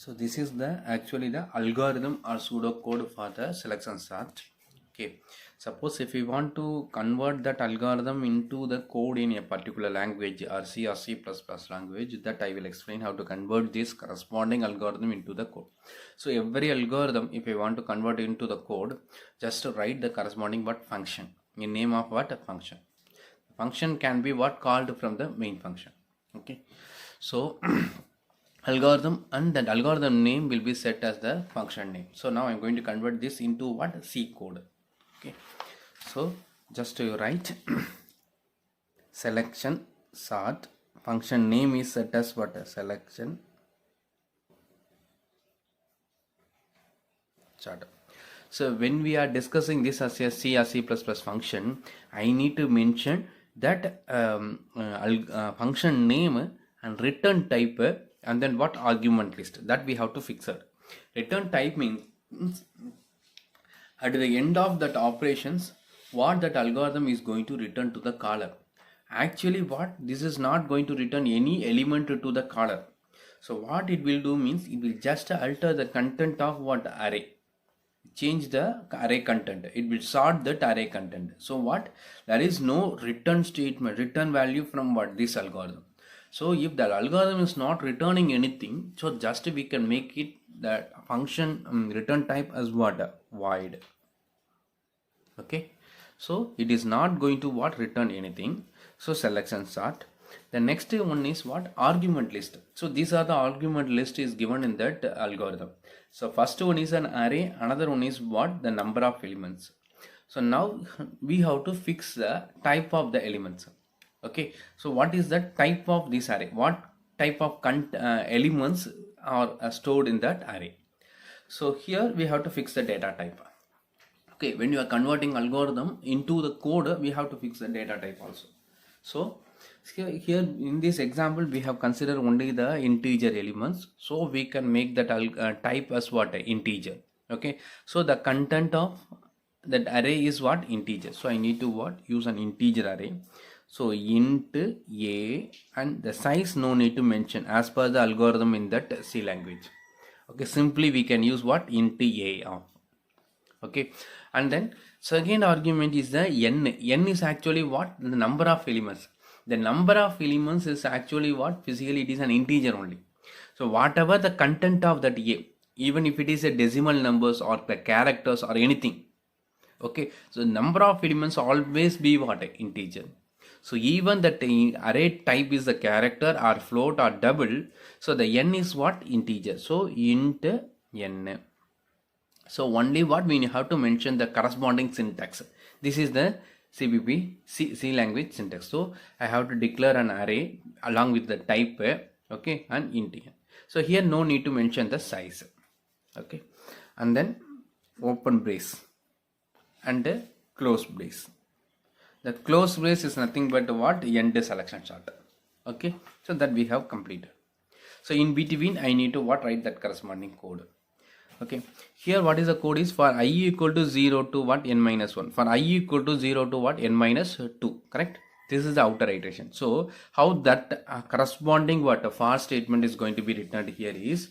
So this is the actually the algorithm or pseudocode for the selection sort. Okay, suppose if we want to convert that algorithm into the code in a particular language or C or C++ language, that I will explain how to convert this corresponding algorithm into the code. So every algorithm, if we want to convert into the code, just write the corresponding what function in name of what a function. Function can be what called from the main function. Okay, so algorithm, and that algorithm name will be set as the function name. So now I'm going to convert this into what C code. Okay, so just to write selection sort, function name is set as what a selection sort. So when we are discussing this as a C or C++ function, I need to mention that function name and return type and then what argument list that we have to fix it. Return type means at the end of that operations what that algorithm is going to return to the caller. Actually what this is not going to return any element to the caller. So what it will do means it will just alter the content of what array, change the array content, it will sort that array content. So what, there is no return statement, return value from what this algorithm. So if the algorithm is not returning anything, so just we can make it that function return type as what, void. Okay, so it is not going to what return anything. So selection sort. The next one is what, argument list. So these are the argument list is given in that algorithm. So first one is an array, another one is what, the number of elements. So now we have to fix the type of the elements. Okay, so what is the type of this array, what type of elements are stored in that array. So here we have to fix the data type. Okay, when you are converting algorithm into the code, we have to fix the data type also. So here in this example we have considered only the integer elements, so we can make that type as what, integer. Okay, so the content of that array is what, integer. So I need to what, use an integer array. So int a, and the size no need to mention as per the algorithm in that C language. Okay, simply we can use what, int a of. Okay, and then second argument is the n is actually what, the number of elements. The number of elements is actually what, physically it is an integer only. So whatever the content of that a, even if it is a decimal numbers or the characters or anything, okay, so number of elements always be what, integer. So even that array type is the character or float or double, so the n is what, integer. So int n. So only what, we have to mention the corresponding syntax. This is the CPP C language syntax. So I have to declare an array along with the type, okay, and int n. So here no need to mention the size. Okay, and then open brace and close brace. The close brace is nothing but what, end selection sort. Okay, so that we have completed. So in between I need to what, write that corresponding code. Okay, here what is the code is for I equal to 0 to what, n minus 1, for I equal to 0 to what, n minus 2, correct. This is the outer iteration. So how that corresponding what a for statement is going to be written here is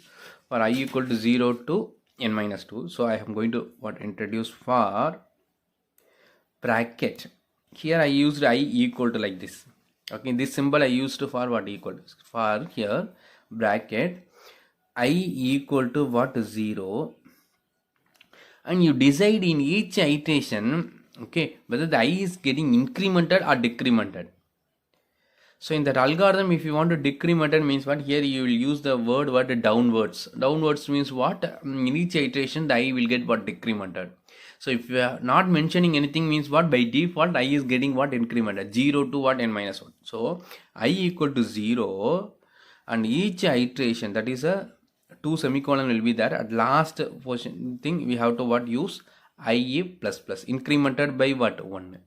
for I equal to 0 to n minus 2. So I am going to what, introduce for bracket. Here I used I equal to like this. Okay, this symbol I used for what, equal to, for here bracket I equal to what, 0, and you decide in each iteration, okay, whether the I is getting incremented or decremented. So in that algorithm, if you want to decrement it, means what, here you will use the word what, downwards. Downwards means what, in each iteration the I will get what, decremented. So if you are not mentioning anything, means what, by default I is getting what, incremented, 0 to what, n minus 1. So I equal to 0, and each iteration, that is a 2 semicolon will be there. At last portion thing we have to what, use I plus plus, incremented by what, 1.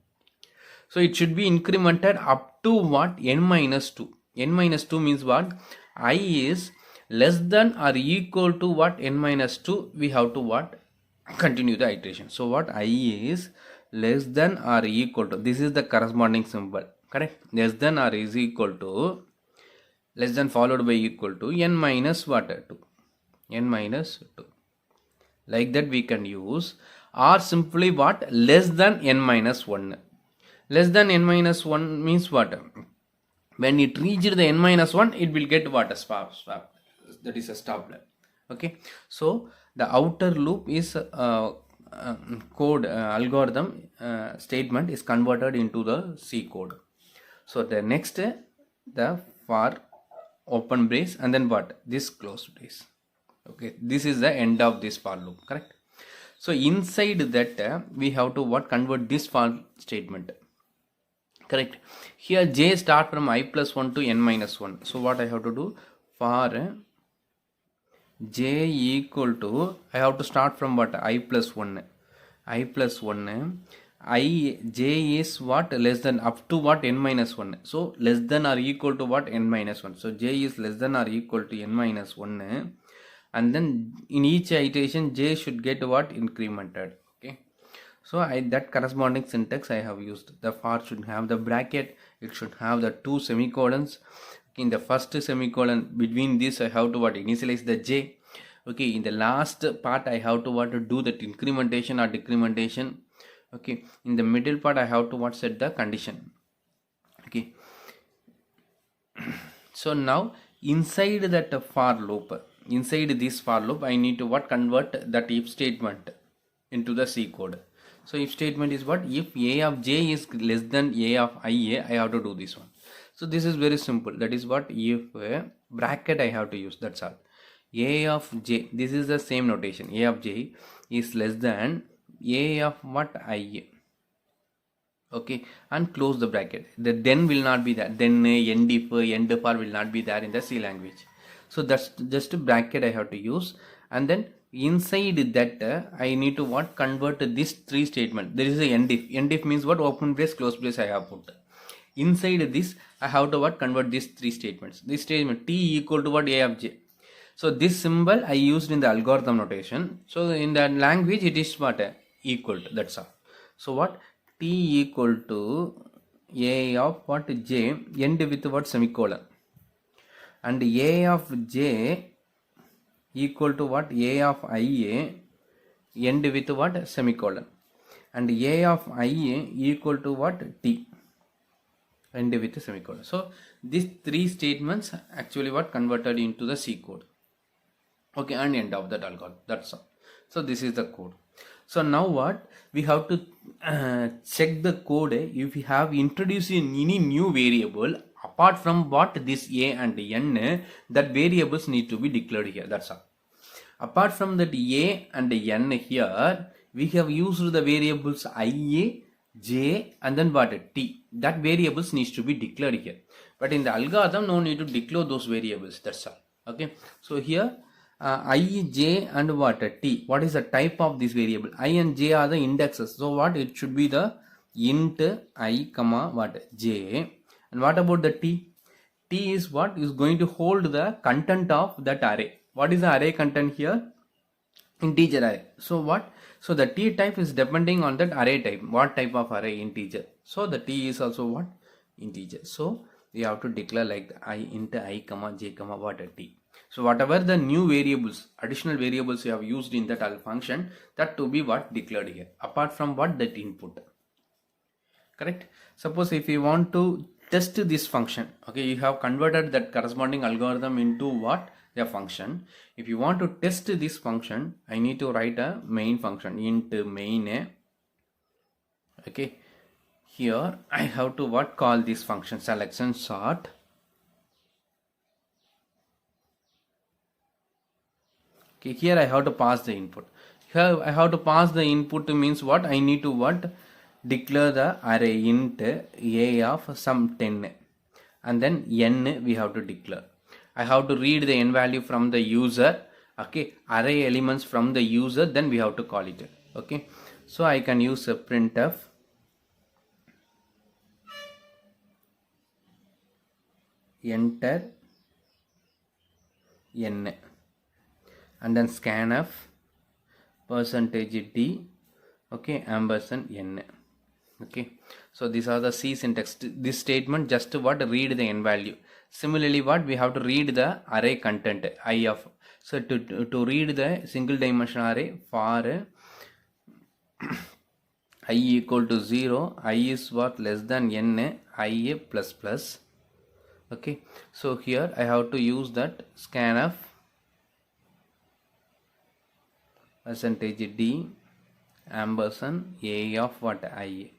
So it should be incremented up to what, n minus 2. N minus 2 means what, I is less than or equal to what, n minus 2, we have to what, continue the iteration. So what, I is less than or equal to, this is the corresponding symbol, correct, less than or is equal to, less than followed by equal to n minus what, 2. n minus 2. Like that we can use, or simply what, less than n minus 1. Less than n minus 1 means what? When it reaches the n minus 1, it will get what? A swap. That is a stop. Okay. So the outer loop is code algorithm statement is converted into the C code. So the next, the for open brace, and then what? This closed brace. Okay. This is the end of this for loop. Correct. So inside that we have to what? Convert this for statement. Correct. Here j start from I plus 1 to n minus 1. So what I have to do? For j equal to, I have to start from what? I plus 1. I plus 1. J is what? Less than, up to what? N minus 1. So less than or equal to what? N minus 1. So j is less than or equal to n minus 1. And then in each iteration j should get what? Incremented. Okay. So that corresponding syntax I have used. The for should have the bracket, it should have the two semicolons. In the first semicolon, between this I have to what? Initialize the j. Okay, in the last part I have to what? To do that incrementation or decrementation. Okay, in the middle part I have to what? Set the condition. Okay. So now inside that for loop, inside this for loop, I need to what? Convert that if statement into the C code. So if statement is what? If a of j is less than a of ia, I have to do this one. So this is very simple. That is what? If bracket I have to use. That's all. A of j, this is the same notation. A of j is less than a of what? ia. Okay, and close the bracket. The then will not be there. Then end if for will not be there in the C language. So that's just a bracket I have to use, and then inside that I need to what? Convert this three statement. There is a end if. End if means what? Open brace, close brace I have put. Inside this I have to what? Convert these three statements. This statement t equal to what? A of j. So this symbol I used in the algorithm notation. So in the language it is what? Equal to. That's all. So what? T equal to a of what? J, end with what? Semicolon. And a of j equal to what? A of ia, end with what? Semicolon. And a of ia equal to what? T, end with semicolon. So these three statements actually what? Converted into the C code. Okay, and end of that algorithm. That's all. So this is the code. So now what? We have to check the code if we have introduced any new variable apart from what? This a and n, that variables need to be declared here. That's all. Apart from that a and n here, we have used the variables ia, j, and then what? T. That variables needs to be declared here. But in the algorithm, no need to declare those variables. That's all. Okay. So here I, j, and what? T. What is the type of this variable? I and j are the indexes. So what? It should be the int I comma what? J. And what about the t? T is what? Is going to hold the content of that array. What is the array content here? Integer array. So what? So the t type is depending on that array type. What type of array? Integer. So the t is also what? Integer. So we have to declare like the I int I comma j comma what? T. So whatever the new variables, additional variables you have used in that function, that to be what? Declared here. Apart from what? That input. Correct? Suppose if you want to test this function, okay, you have converted that corresponding algorithm into what? A function. If you want to test this function, I need to write a main function, int main. Okay. Here I have to what? Call this function selection sort. Okay, here I have to pass the input. Here I have to pass the input means what? I need to what? Declare the array int a of some 10, and then n we have to declare. I have to read the n value from the user. Okay, array elements from the user, then we have to call it. Okay, so I can use a printf enter n, and then scanf %d, okay, ampersand n. Okay, so these are the C syntax. This statement just what? Read the n value. Similarly what? We have to read the array content I of. So to read the single dimension array for I equal to 0, I is what less than n, I plus plus. Okay, so here I have to use that scanf percentage d ampersand a of what I.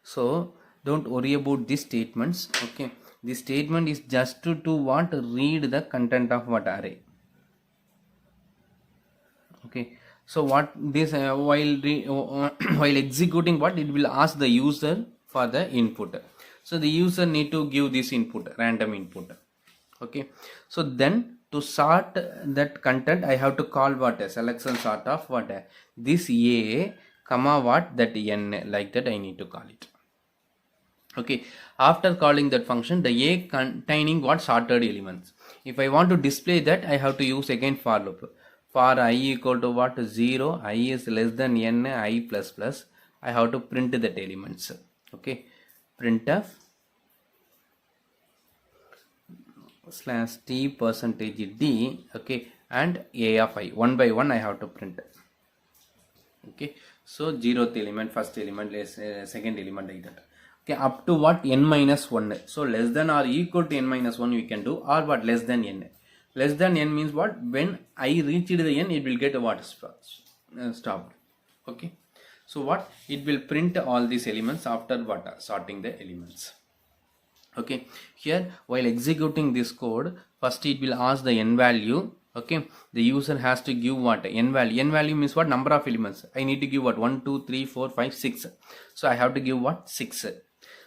So don't worry about these statements. Okay, this statement is just to what read the content of what array. Okay, so what this while executing what, it will ask the user for the input. So the user need to give this input, random input. Okay, so then to sort that content, I have to call what a selection sort of what this a comma what that n, like that I need to call it. Okay, after calling that function, the a containing what sorted elements. If I want to display that, I have to use again for loop. For I equal to what 0, I is less than n, I plus plus, I have to print that elements. Okay, printf slash t percentage d. Okay, and a of I, one by one I have to print. Okay, so 0th element, first element, second element, like that. Okay, up to what n minus 1. So less than or equal to n minus 1 we can do, or what less than n. Less than n means what, when I reach the n, it will get what stopped. Okay, so what, it will print all these elements after what sorting the elements. Okay, here while executing this code, first it will ask the n value. Okay, the user has to give what n value. N value means what, number of elements. I need to give what 1 2 3 4 5 6. So I have to give what 6.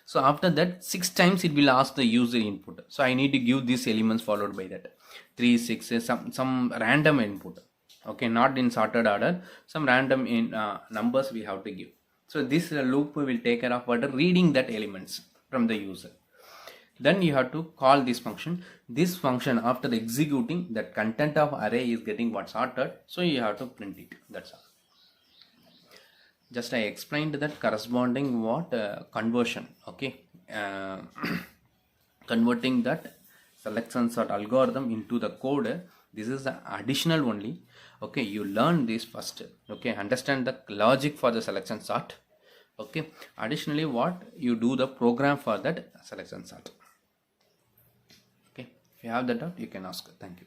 So after that 6 times it will ask the user input. So I need to give these elements followed by that 3 6, some random input. Okay, not in sorted order, some random in numbers we have to give. So this loop will take care of what reading that elements from the user. Then you have to call this function. This function, after executing, that content of array is getting what sorted, so you have to print it. That's all. Just I explained that corresponding what conversion. Okay, converting that selection sort algorithm into the code. This is the additional only. Okay, you learn this first. Okay, understand the logic for the selection sort. Okay, additionally what you do the program for that selection sort. Okay, if you have that doubt, you can ask. Thank you.